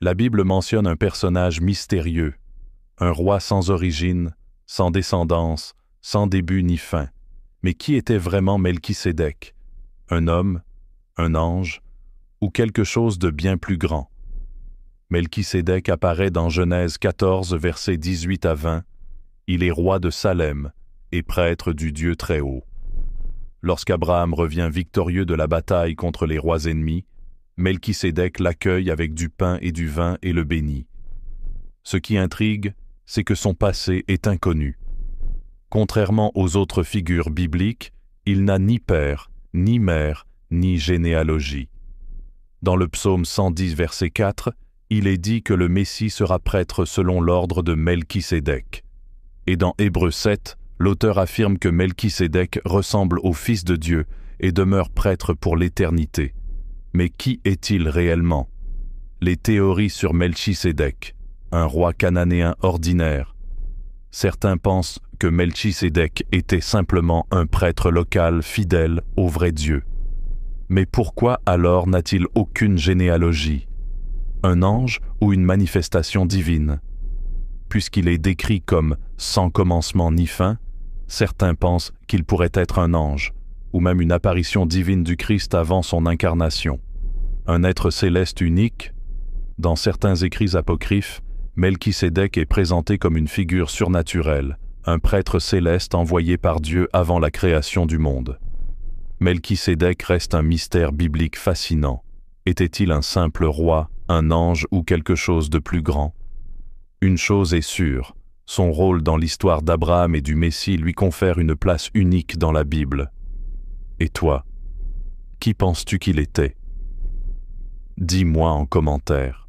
La Bible mentionne un personnage mystérieux, un roi sans origine, sans descendance, sans début ni fin. Mais qui était vraiment Melchisédek? Un homme, un ange, ou quelque chose de bien plus grand? Melchisédek apparaît dans Genèse 14, versets 18 à 20. Il est roi de Salem et prêtre du Dieu Très-Haut. Lorsqu'Abraham revient victorieux de la bataille contre les rois ennemis, Melchisédek l'accueille avec du pain et du vin et le bénit. Ce qui intrigue, c'est que son passé est inconnu. Contrairement aux autres figures bibliques, il n'a ni père, ni mère, ni généalogie. Dans le psaume 110, verset 4, il est dit que le Messie sera prêtre selon l'ordre de Melchisédek. Et dans Hébreux 7, l'auteur affirme que Melchisédek ressemble au Fils de Dieu et demeure prêtre pour l'éternité. Mais qui est-il réellement? Les théories sur Melchisédek, un roi cananéen ordinaire. Certains pensent que Melchisédek était simplement un prêtre local fidèle au vrai Dieu. Mais pourquoi alors n'a-t-il aucune généalogie? Un ange ou une manifestation divine? Puisqu'il est décrit comme « sans commencement ni fin », certains pensent qu'il pourrait être un ange, ou même une apparition divine du Christ avant son incarnation. Un être céleste unique? Dans certains écrits apocryphes, Melchisédek est présenté comme une figure surnaturelle, un prêtre céleste envoyé par Dieu avant la création du monde. Melchisédek reste un mystère biblique fascinant. Était-il un simple roi, un ange ou quelque chose de plus grand? Une chose est sûre, son rôle dans l'histoire d'Abraham et du Messie lui confère une place unique dans la Bible. Et toi, qui penses-tu qu'il était? Dis-moi en commentaire.